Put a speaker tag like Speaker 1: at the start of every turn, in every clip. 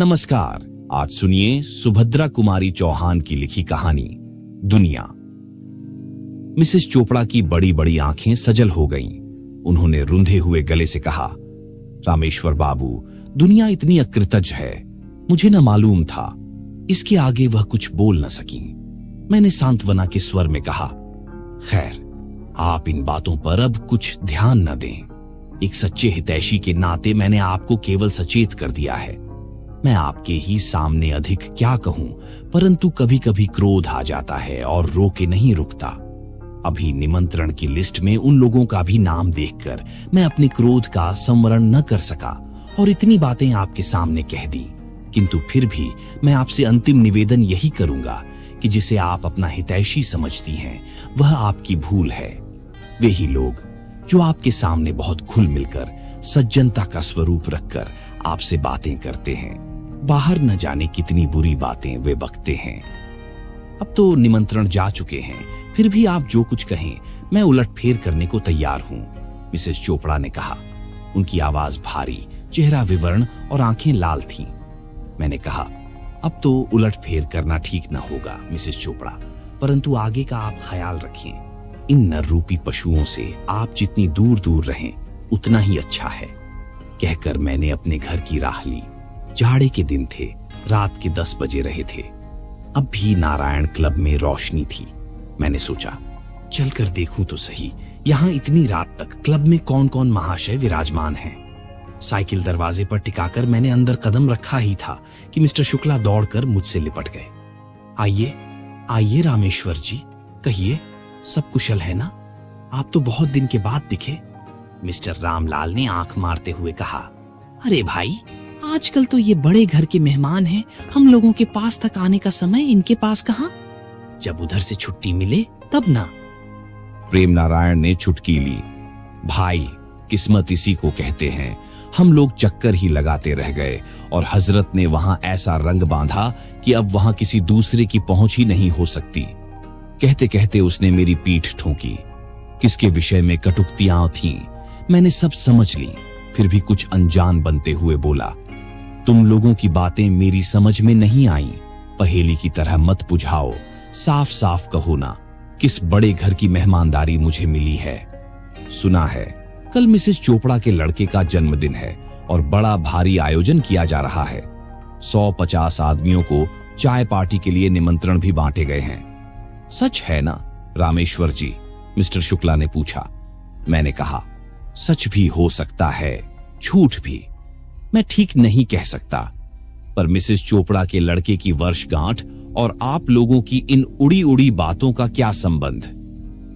Speaker 1: नमस्कार। आज सुनिए सुभद्रा कुमारी चौहान की लिखी कहानी दुनिया। मिसेस चोपड़ा की बड़ी बड़ी आंखें सजल हो गईं। उन्होंने रुंधे हुए गले से कहा, रामेश्वर बाबू, दुनिया इतनी अकृतज्ञ है, मुझे न मालूम था। इसके आगे वह कुछ बोल न सकी। मैंने सांत्वना के स्वर में कहा, खैर, आप इन बातों पर अब कुछ ध्यान न दें। एक सच्चे हितैषी के नाते मैंने आपको केवल सचेत कर दिया है। मैं आपके ही सामने अधिक क्या कहूं, परंतु कभी कभी क्रोध आ जाता है और रोके नहीं रुकता। अभी निमंत्रण की लिस्ट में उन लोगों का भी नाम देखकर मैं अपने क्रोध का संवरण न कर सका और इतनी बातें आपके सामने कह दी। किंतु फिर भी मैं आपसे अंतिम निवेदन यही करूंगा कि जिसे आप अपना हितैषी समझती हैं, वह आपकी भूल है। वे ही लोग जो आपके सामने बहुत घुल मिलकर सज्जनता का स्वरूप रखकर आपसे बातें करते हैं, बाहर न जाने कितनी बुरी बातें वे बकते हैं। अब तो निमंत्रण जा चुके हैं, फिर भी आप जो कुछ कहें मैं उलट फेर करने को तैयार हूं, मिसेस चोपड़ा ने कहा। उनकी आवाज भारी, चेहरा विवर्ण और आंखें लाल थीं। मैंने कहा, अब तो उलट फेर करना ठीक न होगा मिसेस चोपड़ा, परंतु आगे का आप ख्याल रखें। इन नर रूपी पशुओं से आप जितनी दूर दूर रहें उतना ही अच्छा है। कहकर मैंने अपने घर की राह ली। जाड़े के दिन थे, रात के 10 बजे रहे थे। अब भी नारायण क्लब में रोशनी थी। मैंने सोचा, चलकर देखूं तो सही, यहां इतनी रात तक क्लब में कौन कौन महाशय विराजमान हैं। साइकिल दरवाजे पर टिकाकर मैंने अंदर कदम रखा ही था कि मिस्टर शुक्ला दौड़कर मुझसे लिपट गए। आइए आइए रामेश्वर जी, कहिए, सब कुशल है ना? आप तो बहुत दिन के बाद दिखे। मिस्टर रामलाल ने आंख मारते हुए कहा, अरे भाई, आजकल तो ये बड़े घर के मेहमान हैं, हम लोगों के पास तक आने का समय इनके पास कहां? जब उधर से छुट्टी मिले तब ना। प्रेम नारायण ने चुटकी ली। भाई, किस्मत इसी को कहते हैं। हम लोग चक्कर ही लगाते रह गए और हजरत ने वहां ऐसा रंग बांधा कि अब वहां किसी दूसरे की पहुंच ही नहीं हो सकती। कहते कहते उसने मेरी पीठ ठोकी। किसके विषय में कटुक्तियां थीं मैंने सब समझ ली, फिर भी कुछ अनजान बनते हुए बोला, तुम लोगों की बातें मेरी समझ में नहीं आई। पहेली की तरह मत बुझाओ, साफ साफ कहो ना, किस बड़े घर की मेहमानदारी मुझे मिली है। सुना है कल मिसेस चोपड़ा के लड़के का जन्मदिन है और बड़ा भारी आयोजन किया जा रहा है। 150 आदमियों को चाय पार्टी के लिए निमंत्रण भी बांटे गए हैं। सच है ना रामेश्वर जी? मिस्टर शुक्ला ने पूछा। मैंने कहा, सच भी हो सकता है, झूठ भी, मैं ठीक नहीं कह सकता। पर मिसेस चोपड़ा के लड़के की वर्षगांठ और आप लोगों की इन उड़ी उड़ी बातों का क्या संबंध?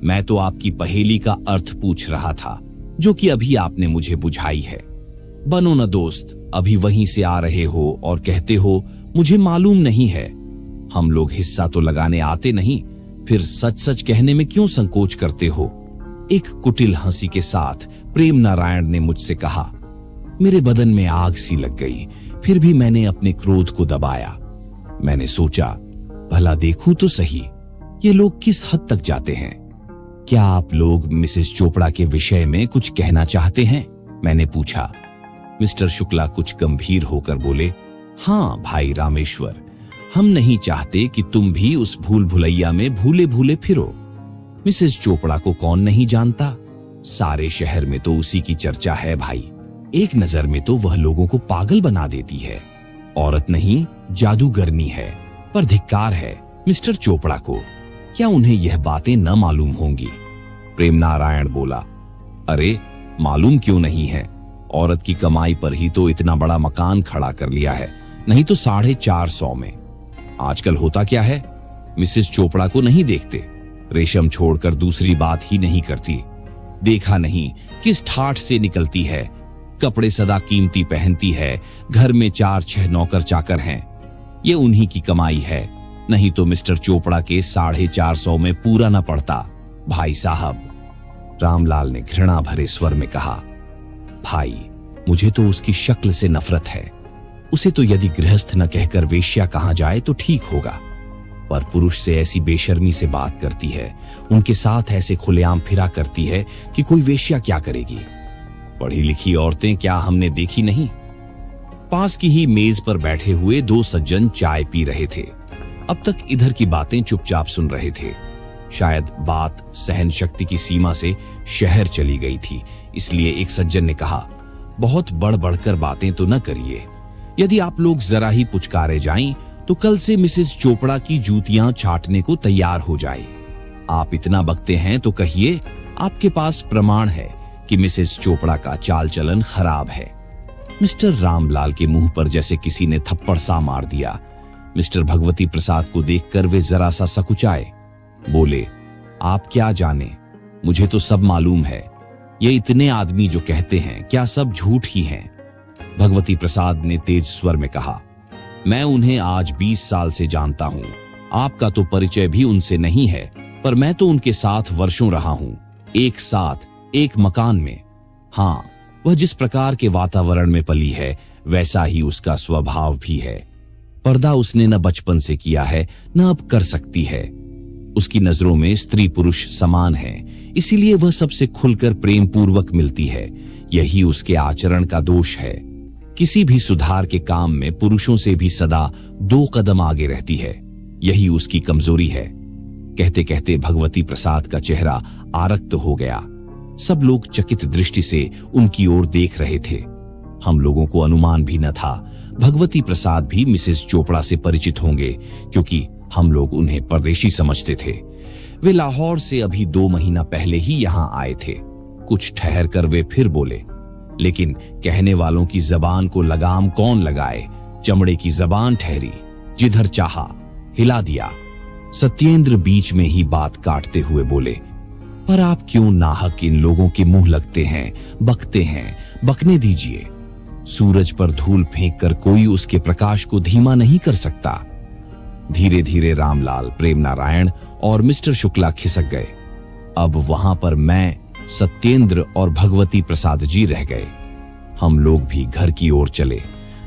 Speaker 1: मैं तो आपकी पहेली का अर्थ पूछ रहा था, जो कि अभी आपने मुझे बुझाई है। बनो न दोस्त, अभी वहीं से आ रहे हो और कहते हो मुझे मालूम नहीं है। हम लोग हिस्सा तो लगाने आते नहीं, फिर सच सच कहने में क्यों संकोच करते हो? एक कुटिल हंसी के साथ प्रेम नारायण ने मुझसे कहा। मेरे बदन में आग सी लग गई, फिर भी मैंने अपने क्रोध को दबाया। मैंने सोचा, भला देखूं तो सही, ये लोग किस हद तक जाते हैं। क्या आप लोग मिसेस चोपड़ा के विषय में कुछ कहना चाहते हैं? मैंने पूछा। मिस्टर शुक्ला कुछ गंभीर होकर बोले, हाँ भाई रामेश्वर, हम नहीं चाहते कि तुम भी उस भूल भुलैया में भूले भूले फिरो। मिसेस चोपड़ा को कौन नहीं जानता? सारे शहर में तो उसी की चर्चा है भाई। एक नजर में तो वह लोगों को पागल बना देती है। औरत नहीं, जादूगरनी है। पर धिक्कार है मिस्टर चोपड़ा को, क्या उन्हें यह बातें न मालूम होंगी? प्रेम नारायण बोला, अरे मालूम क्यों नहीं है? औरत की कमाई पर ही तो इतना बड़ा मकान खड़ा कर लिया है, नहीं तो 450 में। आजकल होता क्या है, मिसेस चोपड़ा को नहीं देखते, रेशम छोड़कर दूसरी बात ही नहीं करती। देखा नहीं किस ठाठ से निकलती है, कपड़े सदा कीमती पहनती है, घर में 4-6 नौकर चाकर हैं। ये उन्हीं की कमाई है, नहीं तो मिस्टर चोपड़ा के 450 में पूरा न पड़ता। भाई साहब, रामलाल ने घृणा भरे स्वर में कहा, भाई, मुझे तो उसकी शक्ल से नफरत है। उसे तो यदि गृहस्थ न कहकर वेश्या कहा जाए तो ठीक होगा, पर पुरुष से ऐसी बेशर्मी से बात करती है, उनके साथ ऐसे खुलेआम फिरा करती है कि कोई वेश्या क्या करेगी। पढ़ी लिखी औरतें क्या हमने देखी नहीं? पास की ही मेज पर बैठे हुए दो सज्जन चाय पी रहे थे। अब तक इधर की बातें चुपचाप सुन रहे थे। शायद बात सहन शक्ति की सीमा से शहर चली गई थी, इसलिए एक सज्जन ने कहा, बहुत बढ़ बढ़कर बातें तो न करिए। यदि आप लोग जरा ही पुचकारे जाएं तो कल से मिसेस चोपड़ा की जूतियां छाटने को तैयार हो जाए। आप इतना बकते हैं तो कहिए, आपके पास प्रमाण है कि मिसेस चोपड़ा का चाल चलन खराब है। मिस्टर रामलाल के मुंह पर जैसे किसी ने थप्पड़ सा मार दिया। मिस्टर भगवती प्रसाद को देखकर वे जरा सा सकुचाए। बोले, आप क्या जाने, मुझे तो सब मालूम है। ये इतने आदमी जो कहते हैं, क्या सब झूठ ही हैं? भगवती प्रसाद ने तेज स्वर में कहा, मैं उन्हें आज 20 साल से जानता हूं। आपका तो परिचय भी उनसे नहीं है, पर मैं तो उनके साथ वर्षों रहा हूं, एक साथ एक मकान में। हाँ, वह जिस प्रकार के वातावरण में पली है वैसा ही उसका स्वभाव भी है। पर्दा उसने न बचपन से किया है न अब कर सकती है। उसकी नजरों में स्त्री पुरुष समान है, इसीलिए वह सबसे खुलकर प्रेम पूर्वक मिलती है। यही उसके आचरण का दोष है। किसी भी सुधार के काम में पुरुषों से भी सदा 2 कदम आगे रहती है। यही उसकी कमजोरी है। कहते कहते भगवती प्रसाद का चेहरा आरक्त हो गया। सब लोग चकित दृष्टि से उनकी ओर देख रहे थे। हम लोगों को अनुमान भी न था भगवती प्रसाद भी मिसेस चोपड़ा से परिचित होंगे, क्योंकि हम लोग उन्हें परदेशी समझते थे। वे लाहौर से अभी 2 महीना पहले ही यहां आए थे। कुछ ठहर कर वे फिर बोले, लेकिन कहने वालों की जबान को लगाम कौन लगाए? चमड़े की जबान ठहरी, जिधर चाहा हिला दिया। सत्येंद्र बीच में ही बात काटते हुए बोले, पर आप क्यों नाहक इन लोगों के मुंह लगते हैं, बकते हैं? बकने दीजिए। सूरज पर धूल फेंक कर कोई उसके प्रकाश को धीमा नहीं कर सकता। धीरे धीरे रामलाल, प्रेम नारायण और मिस्टर शुक्ला खिसक गए। अब वहां पर मैं, सत्येंद्र और भगवती प्रसाद जी रह गए। हम लोग भी घर की ओर चले।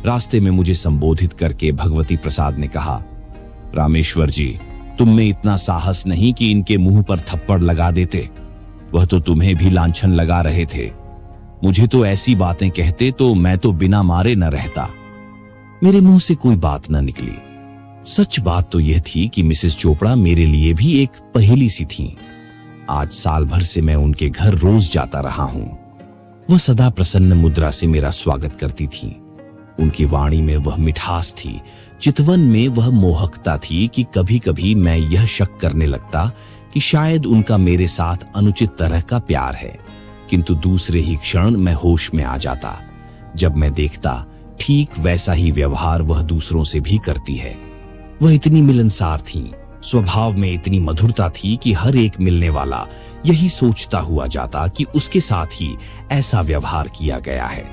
Speaker 1: रास्ते में मुझे संबोधित करके भगवती प्रसाद ने कहा, रामेश्वर जी, तुम में इतना साहस नहीं कि इनके मुंह पर थप्पड़ लगा देते। वह तो तुम्हें भी लांछन लगा रहे थे। मुझे तो ऐसी बातें कहते तो मैं तो बिना मारे न रहता। मेरे मुंह से कोई बात न निकली। सच बात तो यह थी कि मिसेस चोपड़ा मेरे लिए भी एक पहेली सी थी। आज साल भर से मैं उनके घर रोज जाता रहा हूं। वह सदा प्रसन्न मुद्रा से मेरा स्वागत करती थी। उनकी वाणी में वह मिठास थी, चितवन में वह मोहकता थी कि कभी कभी मैं यह शक करने लगता कि शायद उनका मेरे साथ अनुचित तरह का प्यार है, किंतु दूसरे ही क्षण मैं होश में आ जाता जब मैं देखता ठीक वैसा ही व्यवहार वह दूसरों से भी करती है। वह इतनी मिलनसार थी, स्वभाव में इतनी मधुरता थी कि हर एक मिलने वाला यही सोचता हुआ जाता कि उसके साथ ही ऐसा व्यवहार किया गया है,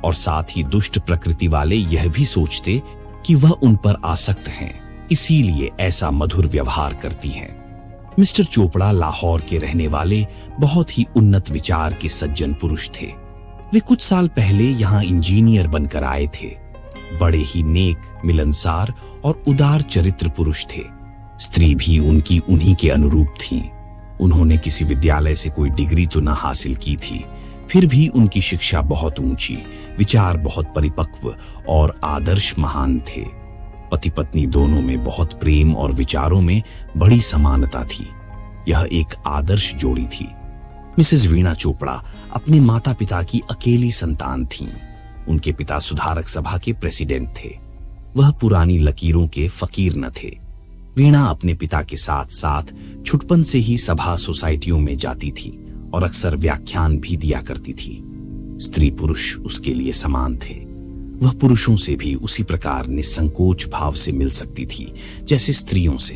Speaker 1: और साथ ही दुष्ट प्रकृति वाले यह भी सोचते कि वह उन पर आसक्त हैं, इसीलिए ऐसा मधुर व्यवहार करती हैं। मिस्टर चोपड़ा लाहौर के रहने वाले बहुत ही उन्नत विचार के सज्जन पुरुष थे। वे कुछ साल पहले यहाँ इंजीनियर बनकर आए थे। बड़े ही नेक, मिलनसार और उदार चरित्र पुरुष थे। स्त्री भी उनकी उन्हीं के अनुरूप थी। उन्होंने किसी विद्यालय से कोई डिग्री तो न हासिल की थी, फिर भी उनकी शिक्षा बहुत ऊंची, विचार बहुत परिपक्व और आदर्श महान थे। पति पत्नी दोनों में बहुत प्रेम और विचारों में बड़ी समानता थी। यह एक आदर्श जोड़ी थी। मिसेस वीणा चोपड़ा अपने माता पिता की अकेली संतान थीं। उनके पिता सुधारक सभा के प्रेसिडेंट थे। वह पुरानी लकीरों के फकीर न थे। वीणा अपने पिता के साथ साथ छुटपन से ही सभा सोसाइटियों में जाती थी और अक्सर व्याख्यान भी दिया करती थी। स्त्री पुरुष उसके लिए समान थे। वह पुरुषों से भी उसी प्रकार निसंकोच भाव से मिल सकती थी जैसे स्त्रियों से,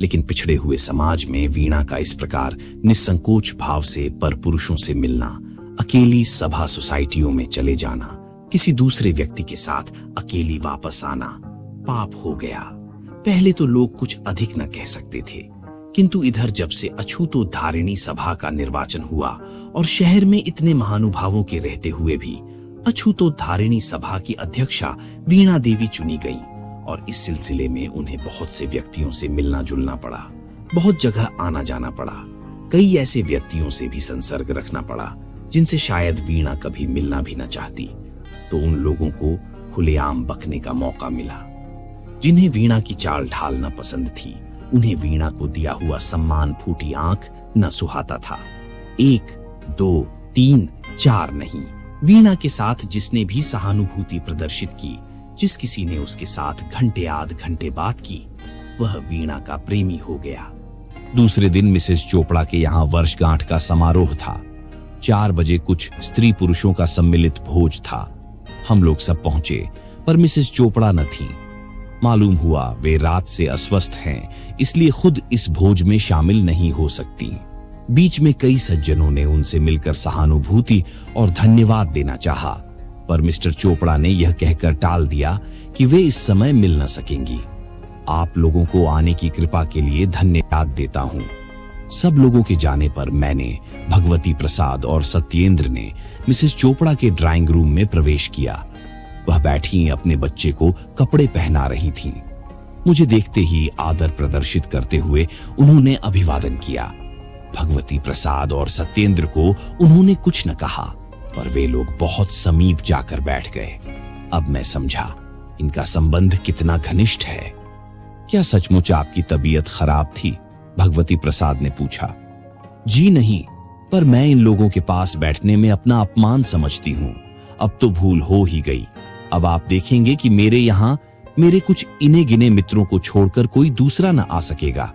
Speaker 1: लेकिन पिछड़े हुए समाज में वीणा का इस प्रकार निसंकोच भाव से पर पुरुषों से मिलना, अकेली सभा सोसाइटियों में चले जाना, किसी दूसरे व्यक्ति के साथ अकेली वापस आना पाप हो गया। पहले तो लोग कुछ अधिक न कह सकते थे, किंतु इधर जब से अछूतोद्धारिणी सभा का निर्वाचन हुआ और शहर में इतने महानुभावों के रहते हुए भी अछूतोद्धारिणी सभा की अध्यक्षा वीणा देवी चुनी गई, और इस सिलसिले में उन्हें बहुत से व्यक्तियों से मिलना जुलना पड़ा, बहुत जगह आना जाना पड़ा। कई ऐसे व्यक्तियों से भी संसर्ग रखना पड़ा जिनसे शायद वीणा कभी मिलना भी न चाहती। तो उन लोगों को खुलेआम बकने का मौका मिला। जिन्हें वीणा की चाल ढाल न पसंद थी, उन्हें वीणा को दिया हुआ सम्मान फूटी आंख न सुहाता था। 1, 2, 3, 4 नहीं, वीणा के साथ जिसने भी सहानुभूति प्रदर्शित की, जिस किसी ने उसके साथ घंटे आध घंटे बात की, वह वीणा का प्रेमी हो गया। दूसरे दिन मिसेस चोपड़ा के यहाँ वर्षगांठ का समारोह था। 4 बजे कुछ स्त्री पुरुषों का सम्मिलित भोज था। हम लोग सब पहुंचे, पर मिसेस चोपड़ा न थीं। मालूम हुआ वे रात से अस्वस्थ हैं, इसलिए खुद इस भोज में शामिल नहीं हो सकती। बीच में कई सज्जनों ने उनसे मिलकर सहानुभूति और धन्यवाद देना चाहा, पर मिस्टर चोपड़ा ने यह कहकर टाल दिया कि वे इस समय मिल न सकेंगी। आप लोगों को आने की कृपा के लिए धन्यवाद देता हूं। सब लोगों के जाने पर मैंने, भगवती प्रसाद और सत्येंद्र ने मिसेस चोपड़ा के ड्राइंग रूम में प्रवेश किया। वह बैठी अपने बच्चे को कपड़े पहना रही थीं। मुझे देखते ही आदर प्रदर्शित करते हुए उन्होंने अभिवादन किया। भगवती प्रसाद और सत्येंद्र को उन्होंने कुछ न कहा, पर वे लोग बहुत समीप जाकर बैठ गए। अब मैं समझा इनका संबंध कितना घनिष्ठ है। क्या सचमुच आपकी तबीयत खराब थी? भगवती प्रसाद ने पूछा। जी नहीं, पर मैं इन लोगों के पास बैठने में अपना अपमान समझती हूं। अब तो भूल हो ही गई। अब आप देखेंगे कि मेरे यहां मेरे कुछ इने गिने मित्रों को छोड़कर कोई दूसरा न आ सकेगा,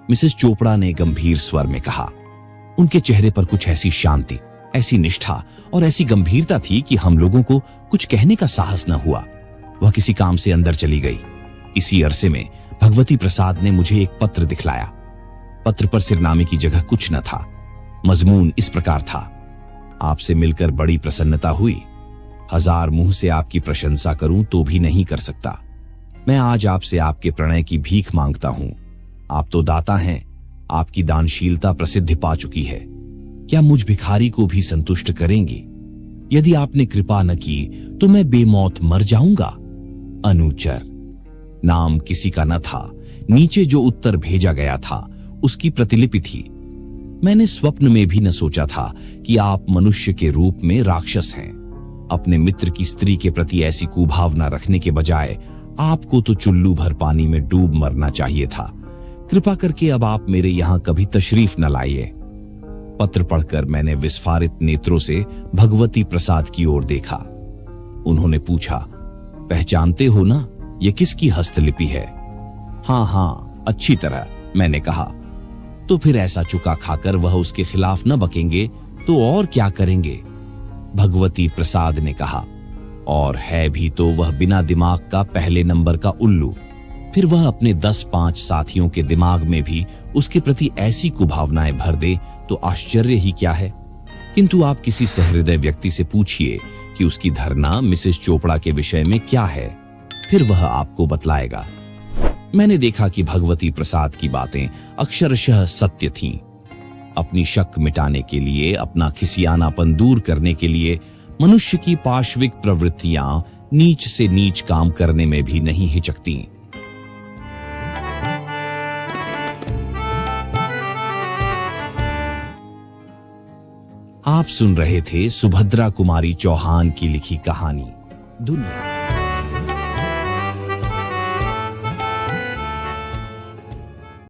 Speaker 1: मिसेस चोपड़ा ने गंभीर स्वर में कहा। उनके चेहरे पर कुछ ऐसी शांति, ऐसी निष्ठा और ऐसी गंभीरता थी कि हम लोगों को कुछ कहने का साहस न हुआ। वह किसी काम से अंदर चली गई। इसी अरसे में भगवती प्रसाद ने मुझे एक पत्र दिखलाया। पत्र पर सिरनामे की जगह कुछ न था। मजमून इस प्रकार था। आपसे मिलकर बड़ी प्रसन्नता हुई। 1000 मुंह से आपकी प्रशंसा करूं तो भी नहीं कर सकता। मैं आज आपसे आपके प्रणय की भीख मांगता हूं। आप तो दाता हैं, आपकी दानशीलता प्रसिद्धि पा चुकी है। क्या मुझ भिखारी को भी संतुष्ट करेंगी? यदि आपने कृपा न की तो मैं बेमौत मर जाऊंगा। अनुचर। नाम किसी का न था। नीचे जो उत्तर भेजा गया था उसकी प्रतिलिपि थी। मैंने स्वप्न में भी न सोचा था कि आप मनुष्य के रूप में राक्षस हैं। अपने मित्र की स्त्री के प्रति ऐसी कुभावना रखने के बजाय आपको तो चुल्लू भर पानी में डूब मरना चाहिए था। कृपा करके अब आप मेरे यहां कभी तशरीफ न लाइए। पत्र पढ़कर मैंने विस्फारित नेत्रों से भगवती प्रसाद की ओर देखा। उन्होंने पूछा, पहचानते हो ना, ये किसकी हस्तलिपि है? हाँ, अच्छी तरह, मैंने कहा। तो फिर ऐसा चुका खाकर वह उसके खिलाफ न बकेंगे तो और क्या करेंगे? भगवती प्रसाद ने कहा। और है भी तो वह बिना दिमाग का पहले नंबर का उल्लू। फिर वह अपने 10-5 साथियों के दिमाग में भी उसके प्रति ऐसी कुभावनाएं भर दे तो आश्चर्य ही क्या है। किंतु आप किसी सहृदय व्यक्ति से पूछिए कि उसकी धारणा मिसेस चोपड़ा के विषय में क्या है, फिर वह आपको बतलाएगा। मैंने देखा कि भगवती प्रसाद की बातें अक्षरशः सत्य थीं। अपनी शक मिटाने के लिए, अपना खिसियानापन दूर करने के लिए मनुष्य की पाश्विक प्रवृत्तियां नीच से नीच काम करने में भी नहीं हिचकती। आप सुन रहे थे सुभद्रा कुमारी चौहान की लिखी कहानी दुनिया।